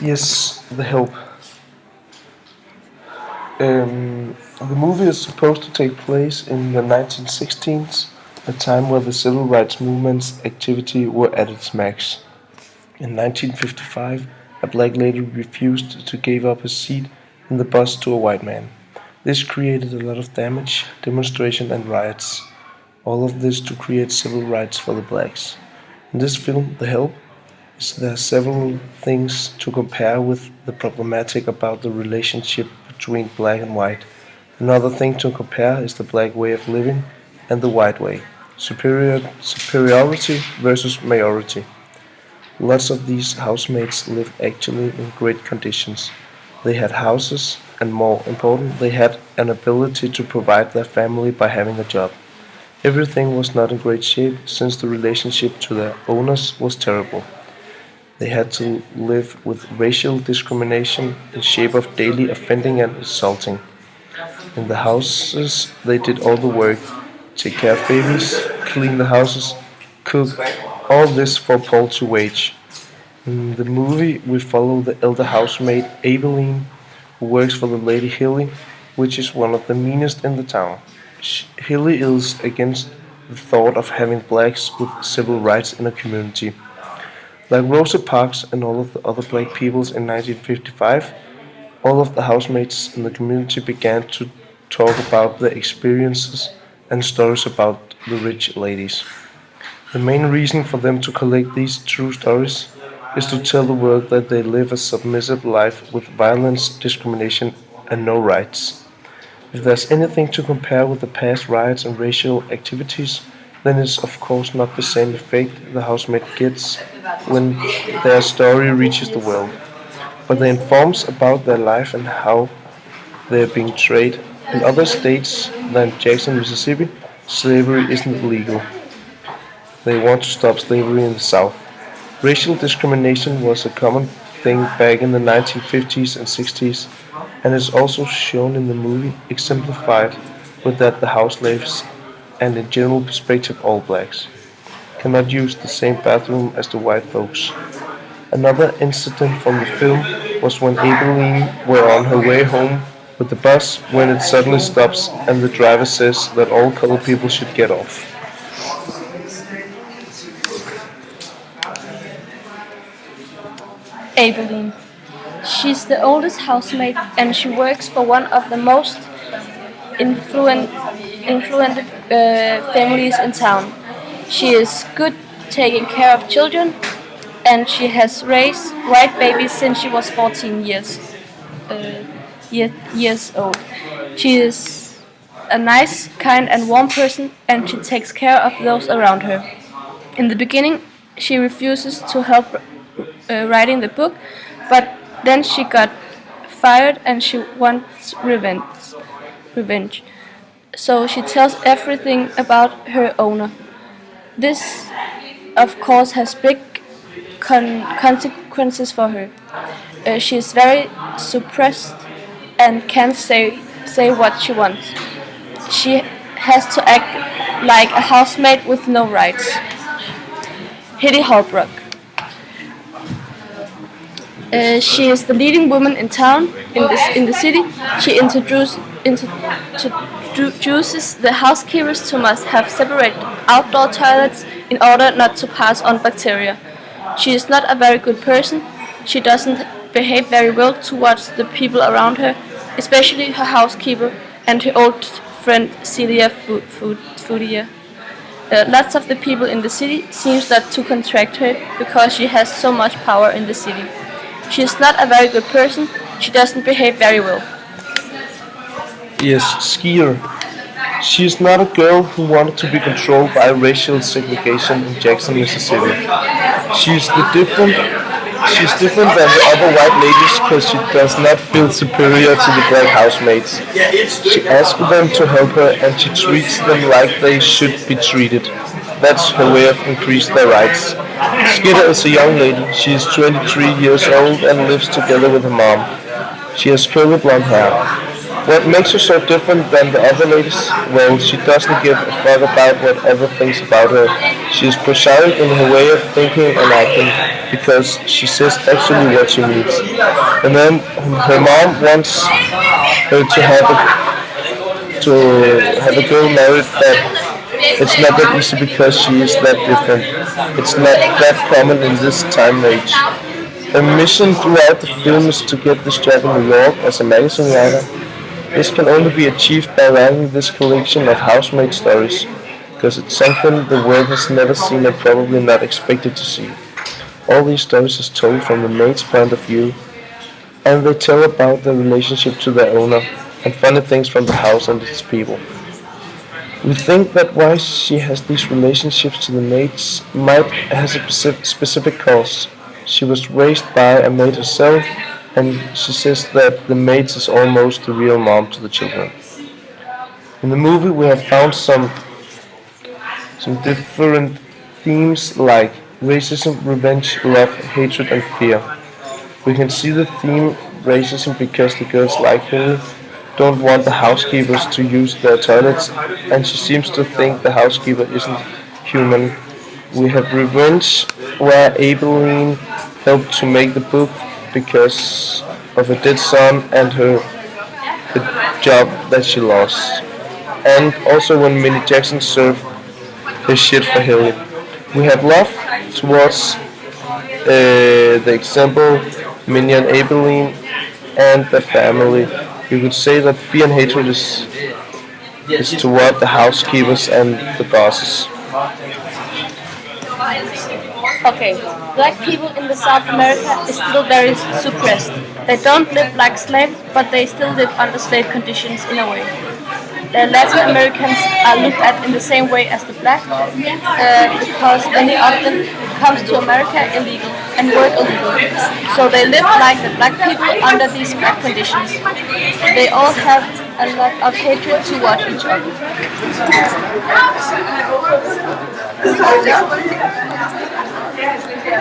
Yes, The Help. The movie is supposed to take place in the 1916s, a time where the civil rights movement's activity were at its max. In 1955, a black lady refused to give up his seat in the bus to a white man. This created a lot of damage, demonstration, and riots. All of this to create civil rights for the blacks. In this film, The Help, there are several things to compare with the problematic about the relationship between black and white. Another thing to compare is the black way of living and the white way. Superiority versus majority. Lots of these housemates lived actually in great conditions. They had houses, and more important, they had an ability to provide their family by having a job. Everything was not in great shape since the relationship to their owners was terrible. They had to live with racial discrimination in shape of daily offending and insulting. In the houses, they did all the work, take care of babies, clean the houses, cook, all this for paltry wage. In the movie, we follow the elder housemaid Aveline, who works for the lady Hilly, which is one of the meanest in the town. Hilly is against the thought of having blacks with civil rights in a community. Like Rosa Parks and all of the other black peoples in 1955, all of the housemates in the community began to talk about their experiences and stories about the rich ladies. The main reason for them to collect these true stories is to tell the world that they live a submissive life with violence, discrimination, and no rights. If there's anything to compare with the past riots and racial activities, then it's of course not the same effect the housemaid gets when their story reaches the world, but they informs about their life and how they are being treated. In other states than Jackson, Mississippi, slavery isn't legal. They want to stop slavery in the South. Racial discrimination was a common thing back in the 1950s and 60s, and is also shown in the movie, exemplified with that the house slaves and in general perspective all blacks cannot use the same bathroom as the white folks. Another incident from the film was when Aileen were on her way home with the bus when it suddenly stops and the driver says that all colored people should get off. Abilene. She's the oldest housemaid and she works for one of the most influent, influential families in town. She is good taking care of children and she has raised white babies since she was 14 years old. She is a nice, kind, and warm person, and she takes care of those around her. In the beginning, she refuses to help writing the book, but then she got fired and she wants revenge. So she tells everything about her owner. This, of course, has big consequences for her. She is very suppressed and can't say what she wants. She has to act like a housemaid with no rights. Hitty Holbrook. She is the leading woman in town, in the city. She introduces the housekeepers to must have separate outdoor toilets in order not to pass on bacteria. She is not a very good person. She doesn't behave very well towards the people around her, especially her housekeeper and her old friend Celia Foodier. Lots of the people in the city seems not to contract her because she has so much power in the city. She is not a very good person. She doesn't behave very well. Yes, Skier. She is not a girl who wanted to be controlled by racial segregation in Jackson, Mississippi. She's the different. She's different than the other white ladies because she does not feel superior to the black housemates. She asks them to help her and she treats them like they should be treated. That's her way of increase their rights. Skitter is a young lady. She is 23 years old and lives together with her mom. She has curly blonde hair. What makes her so different than the other ladies? Well, she doesn't give a fuck about what other thinks about her. She is prosaic in her way of thinking and acting because she says actually what she means. And then her mom wants her to have a girl married, but it's not that easy because she is that different. It's not that common in this time and age. Her mission throughout the film is to get this job in New York as a magazine writer. This can only be achieved by writing this collection of housemaid stories, because it's something the world has never seen and probably not expected to see. All these stories is told from the maid's point of view, and they tell about their relationship to their owner, and funny things from the house and its people. We think that why she has these relationships to the maids might has a specific cause. She was raised by a maid herself, and she says that the maid is almost the real mom to the children. In the movie, we have found some different themes like racism, revenge, love, hatred, and fear. We can see the theme racism because the girls like Hilly don't want the housekeepers to use their toilets, and she seems to think the housekeeper isn't human. We have revenge, where Abeline helped to make the book because of her dead son and the job that she lost. And also when Minnie Jackson served her shit for Hilly. We have love towards the example Minnie and Abeline and the family. You could say that fear and hatred is toward the housekeepers and the bosses. Okay, black people in the South America is still very suppressed. They don't live like slaves, but they still live under slave conditions in a way. The Latin Americans are looked at in the same way as the black, because many of them comes to America illegal and work illegally. So they live like the black people under these black conditions. They all have a lot of hatred toward each other.